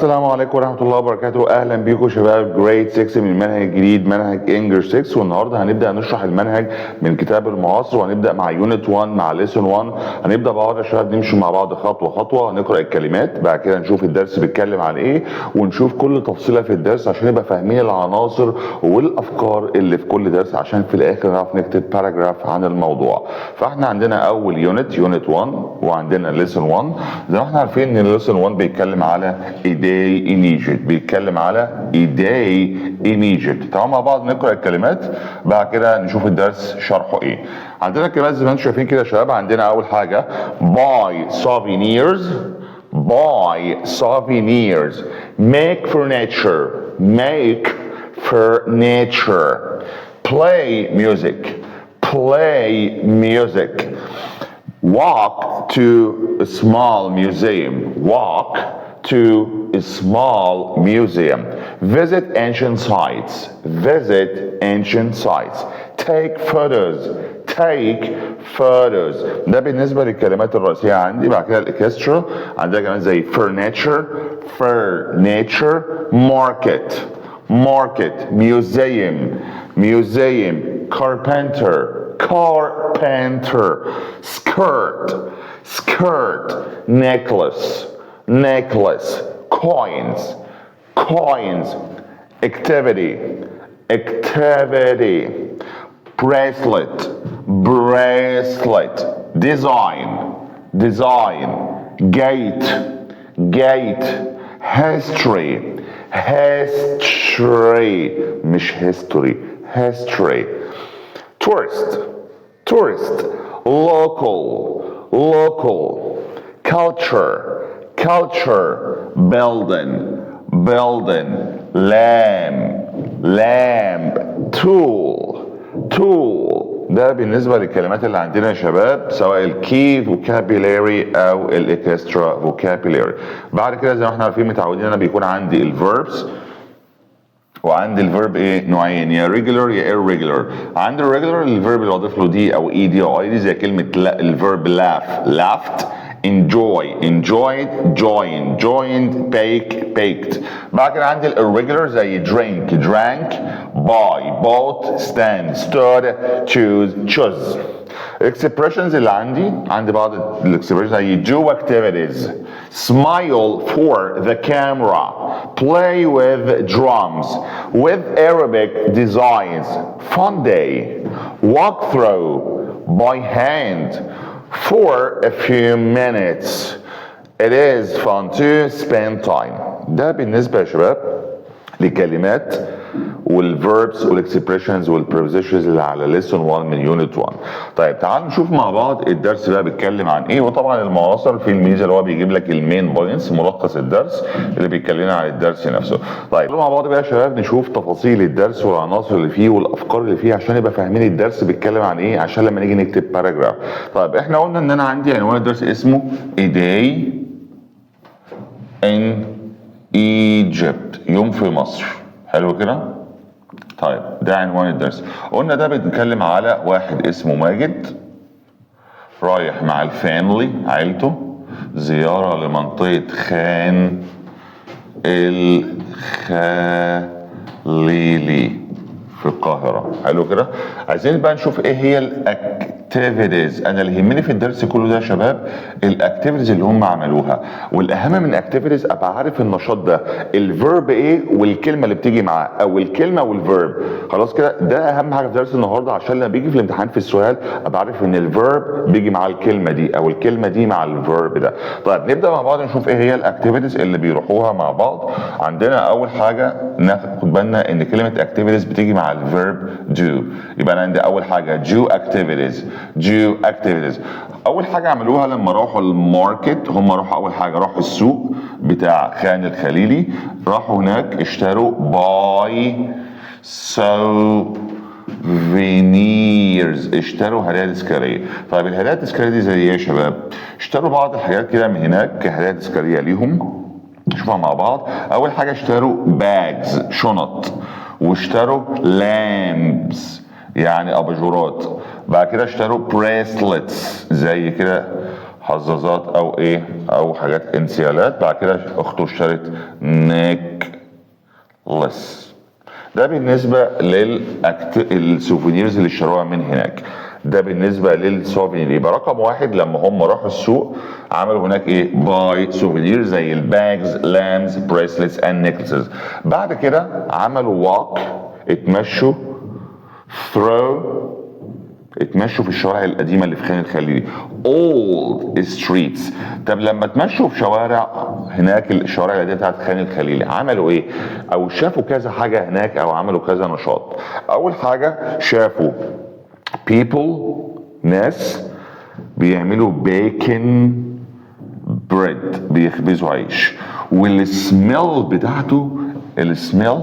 السلام عليكم ورحمة الله وبركاته. أهلا بيكم شباب جريد 6 من المنهج الجديد منهج انجلش 6. والنهارده هنبدأ نشرح المنهج من كتاب المعاصر، وهنبدأ مع يونت 1 مع ليسون 1. هنبدأ بعض يا شباب نمشي مع بعض خطوة خطوة، نقرأ الكلمات، بعد كده نشوف الدرس بيتكلم عن إيه، ونشوف كل تفصيلة في الدرس عشان نبقى فاهمين العناصر والأفكار اللي في كل درس، عشان في الآخر نعرف نكتب باراجراف عن الموضوع. فإحنا عندنا أول يونت 1 وعندنا ليسون 1. زي ما احنا عارفين إن ليسون 1 بيتكلم على A day in Egypt، بيتكلم على A day in Egypt. تعالوا مع بعض نقرأ الكلمات، بعد كده نشوف الدرس شرحه ايه. عندنا كلمات زي ما انتم شايفين كده يا شباب. عندنا أول حاجة buy souvenirs، buy souvenirs، make furniture، make furniture، play music، play music، walk to a small museum، walk to a small museum، visit ancient sites، visit ancient sites، take photos، take photos. ده بالنسبة للكلمات الرئيسية عندي. بعد كده الاكسترا عندنا كمان زي furniture، furniture، market، market، museum، museum، carpenter، carpenter، skirt، skirt، necklace، necklace، coins، coins، activity، activity، bracelet، bracelet، design، design، gate، gate، history، history مش history، history، tourist، tourist، local، local، culture، culture، building، building، lamb، lamb، tool، tool. ده بالنسبة للكلمات اللي عندنا يا شباب، سواء الكي فوكابيلاري او الاكسترا فوكابيلاري. بعد كده زي ما احنا عارفين متعودين انا بيكون عندي الفيربس، وعندي الفيرب ايه نوعين، يا ريجولار يا irregular. عندي الريجولار الفيرب اللي اضيف له دي او اي دي او اي دي، زي كلمه الفيرب laugh، laughed، enjoy، enjoyed، joined، joined، bake، baked. بعد كده عندي الirregular زي drink، drank، buy، bought، stand، stood، choose، chose. expressions اللي عندي بعض الاكسبريشنز زي do activities، smile for the camera، play with drums، with Arabic designs، fun day، walk through، by hand، for a few minutes، it is fun to spend time. ده بالنسبة يا شباب لكلمات والverbs والاكسبريشنز والبريبوزيشنز اللي على ليسون 1 من يونت 1. طيب تعالوا نشوف مع بعض الدرس بقى بيتكلم عن ايه. وطبعا المعاصر في الميزه اللي هو بيجيب لك المين بوينتس، ملخص الدرس اللي بيتكلمنا عن الدرس نفسه. طيب مع بعض بقى يا شباب نشوف تفاصيل الدرس والعناصر اللي فيه والافكار اللي فيه عشان نبقى فاهمين الدرس بيتكلم عن ايه، عشان لما نيجي نكتب باراجراف. طيب احنا قلنا ان انا عندي عنوان الدرس اسمه A day in Egypt، يوم في مصر. حلو كده؟ طيب ده عنوان الدرس. قلنا ده بنتكلم على واحد اسمه ماجد رايح مع الفاميلي عيلته زيارة لمنطقة خان الخليلي في القاهرة. حلو كده؟ عايزين بقى نشوف ايه هي الاكتيفيتيز. انا اللي يهمني في الدرس كله ده يا شباب الاكتيفيتيز اللي هم عملوها، والاهم من الاكتيفيتيز ابقى عارف النشاط ده الفيرب ايه والكلمه اللي بتيجي معاه، او الكلمه والفيرب. خلاص كده ده اهم حاجه في درس النهارده، عشان لما بيجي في الامتحان في السؤال ابقى عارف ان الفيرب بيجي مع الكلمه دي او الكلمه دي مع الفيرب ده. طيب نبدا مع بعض نشوف ايه هي الاكتيفيتيز اللي بيروحوها مع بعض. عندنا اول حاجه ناخد بالنا ان كلمه اكتيفيتيز بتيجي مع الفيرب do. يبقى انا عندي اول حاجه do activities، do activities. اول حاجه عملوها لما راحوا الماركت، هم راحوا اول حاجه راحوا السوق بتاع خان الخليلي، راحوا هناك اشتروا buy souvenirs، اشتروا هدايا تذكاريه. طيب الهدايا التذكاريه دي زي ايه يا شباب؟ اشتروا بعض الحاجات كده من هناك كهدايا تذكاريه ليهم. نشوفها مع بعض. اول حاجه اشتروا bags، شنط، واشتروا lamps يعني اباجورات. بعد كده اشتروا bracelets زي كده حظاظات او ايه او حاجات انسيالات. بعد كده اخته اشترت نيكلس. ده بالنسبه للسوفينيرز اللي اشتروها من هناك. ده بالنسبه للسوفينير. يبقى رقم واحد لما هم راحوا السوق عملوا هناك ايه؟ باي سوفينير زي الباجز، لامز، بريسلتس اند نيكلسز. بعد كده عملوا واك، اتمشوا، اتمشوا في الشوارع القديمه اللي في خان الخليلي. old streets. طب لما اتمشوا في شوارع هناك، الشوارع القديمه بتاعت خان الخليلي، عملوا ايه؟ او شافوا كذا حاجه هناك او عملوا كذا نشاط. اول حاجه شافوا people، ناس بيعملوا بيكن بريد، بيخبزوا عيش، والسميل بتاعته، السميل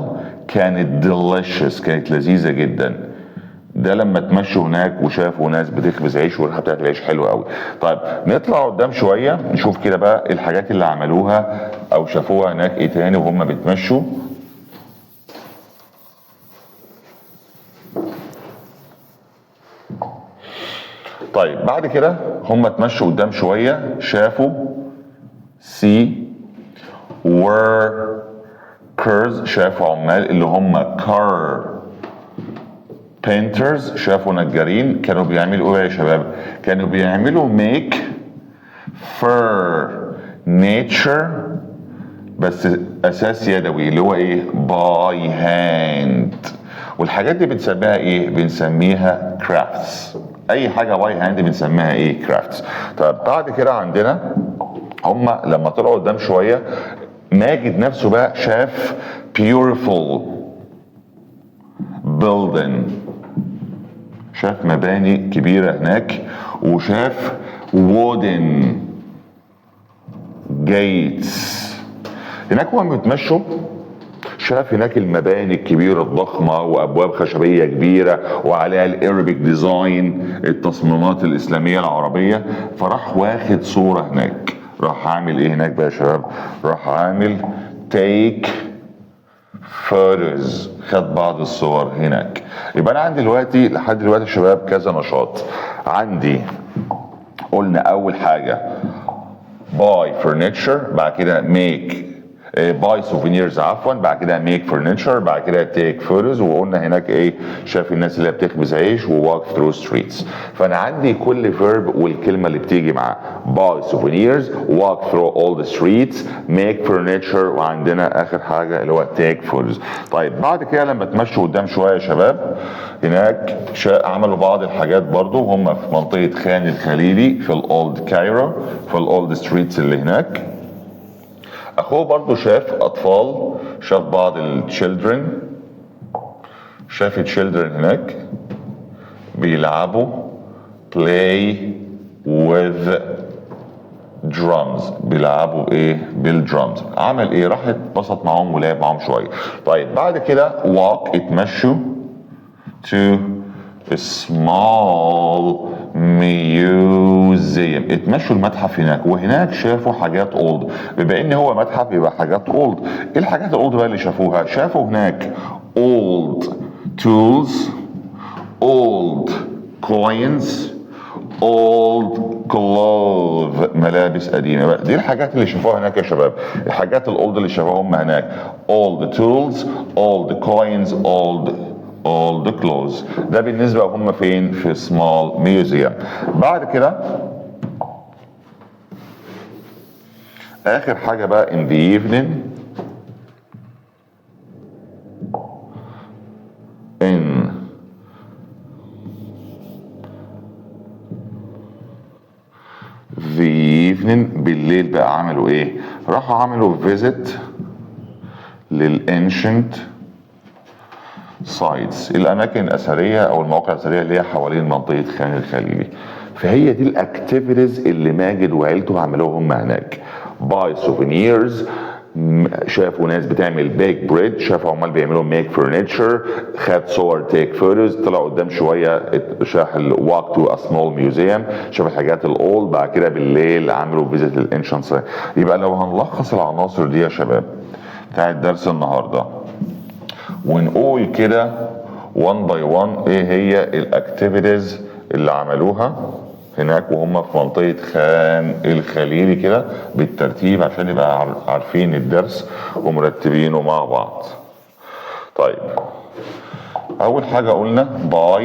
كانت delicious، كانت لذيذه جدا. ده لما تمشوا هناك وشافوا ناس بتخبز عيش والريحه بتاعت العيش حلوه قوي. طيب نطلع قدام شويه نشوف كده بقى الحاجات اللي عملوها او شافوها هناك ايه تاني وهم بيتمشوا. طيب بعد كده هم اتمشوا قدام شويه شافوا سي workers، شافوا عمال اللي هم painters، شافوا نجارين. كانوا بيعملوا ايه يا شباب؟ كانوا بيعملوا make furniture بس اساس يدوي اللي هو ايه؟ باي هاند. والحاجات دي بنسميها ايه؟ بنسميها crafts. اي حاجه باي هاند بنسميها ايه؟ crafts. طب بعد كده عندنا هم لما طلعوا قدام شويه ماجد نفسه بقى شاف beautiful building، شاف مباني كبيرة هناك، وشاف wooden gates. هناك وهم بيتمشوا شاف هناك المباني الكبيرة الضخمة وأبواب خشبية كبيرة وعليها الإيربيك ديزاين، التصميمات الإسلامية العربية. فراح واخد صورة هناك. راح عامل إيه هناك بقى يا شباب؟ راح عامل take photos، خد بعض الصور هناك. يبقى انا عندي دلوقتي لحد دلوقتي يا شباب كذا نشاط. عندي قلنا اول حاجه باي furniture، بعد كده ميك باي سوفينيرز عفوا، بعد كده ميك furniture، بعد كده تيك photos، وقلنا هناك ايه؟ شاف الناس اللي بتخبز عيش ووالك ثرو ستريتس. فانا عندي كل فيرب والكلمه اللي بتيجي معاه. باي سوفينيرز، walk through all the streets، make furniture، وعندنا اخر حاجه اللي هو take photos. طيب بعد كده لما تمشوا قدام شويه يا شباب هناك عملوا بعض الحاجات برضو. هم في منطقه خان الخليلي في الاولد كايرو، في الاولد ستريتس اللي هناك. اخوه برضو شاف اطفال، شاف بعض التشيلدرن، شاف التشيلدرن هناك بيلعبوا play with drums، بيلعبوا ايه؟ بالدرامز. عمل ايه؟ راح اتبسط معاهم ولعب معاهم شويه. طيب بعد كده walk، اتمشوا to a small museum، اتمشوا المتحف هناك، وهناك شافوا حاجات اولد. بما ان هو متحف يبقى حاجات اولد. ايه الحاجات الاولد بقى اللي شافوها؟ شافوا هناك old tools، old coins، old clothes، ملابس قديمه. بقى دي الحاجات اللي شافوها هناك يا شباب. الحاجات الاولد اللي شافوها هم هناك old tools، old coins، old clothes. ده بالنسبه هم فين؟ في small museum. بعد كده اخر حاجه بقى in the evening، in the evening بالليل بقى عملوا ايه؟ راحوا عملوا visit للancient sites، الاماكن الاثريه او المواقع الاثريه اللي هي حوالين منطقه خان الخليلي. فهي دي الاكتيفيتيز اللي ماجد وعيلته عملوها هم هناك. باي سوفينيرز، شافوا ناس بتعمل بيك بريد، شافوا عمال بيعملوا ميك فرنتشر، خد صور تيك فوتوز، طلع قدام شويه شاف الواك تو ا سمول ميوزيوم، شاف الحاجات الاولد. بعد كده بالليل عملوا فيزيت للانشنس. يبقى لو هنلخص العناصر دي يا شباب بتاعت درس النهارده ونقول كده 1 باي 1 ايه هي الاكتيفيتيز اللي عملوها. هناك وهم في منطقة خان الخليلي كده بالترتيب عشان يبقى عارفين الدرس ومرتبينه مع بعض. طيب أول حاجة قلنا buy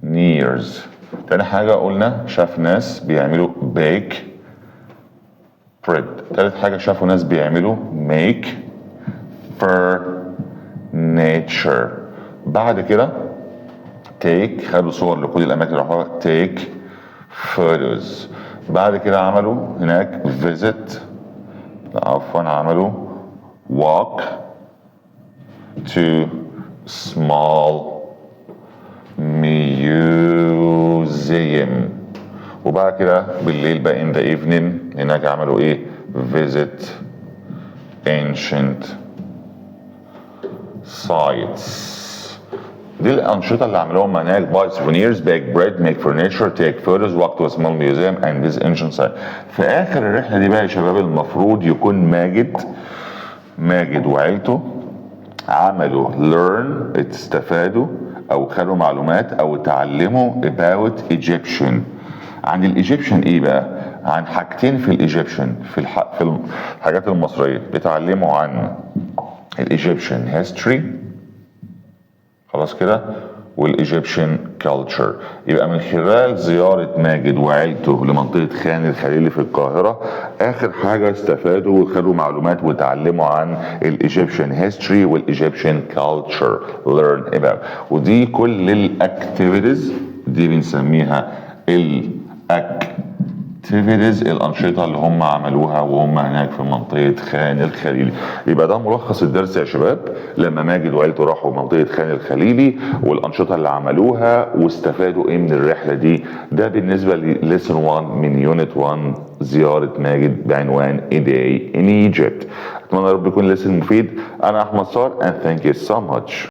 souvenirs. تاني حاجة قلنا شاف ناس بيعملوا bake bread. تالت حاجة شافوا ناس بيعملوا make furniture. بعد كده take خدوا صور لكل الأماكن اللي راحوها take photos. بعد كده عملوا هناك visit عفوا عملوا walk to small museum. وبعد كده بالليل بقى in the evening هناك عملوا ايه visit ancient sites. دي الأنشطة اللي عملوهم هناك buy souvenirs, bake bread, make furniture, take photos, walk to a small museum and visit ancient sites. في آخر الرحلة دي بقى يا شباب المفروض يكون ماجد وعيلته عملوا learn استفادوا أو خدوا معلومات أو اتعلموا about Egyptian. عن الإيجيبشن إيه بقى؟ عن حاجتين في الإيجيبشن في الحاجات المصرية بيتعلموا عن الإيجيبشن history خلاص كده والايجيبشن كلتشر. يبقى من خلال زيارة ماجد وعيلته لمنطقة خان الخليلي في القاهرة اخر حاجة استفادوا وخدوا معلومات وتعلموا عن الايجيبشن هيستوري والايجيبشن كلتشر learn about. ودي كل الاكتيفيتيز دي بنسميها الانشطه اللي هم عملوها وهم هناك في منطقه خان الخليلي. يبقى ده ملخص الدرس يا شباب لما ماجد وعيلته راحوا منطقه خان الخليلي والانشطه اللي عملوها واستفادوا ايه من الرحله دي. ده بالنسبه لليسن 1 من يونت 1 زياره ماجد بعنوان A Day in Egypt. اتمنى يا رب يكون ليسن مفيد. انا احمد صار and thank you so much.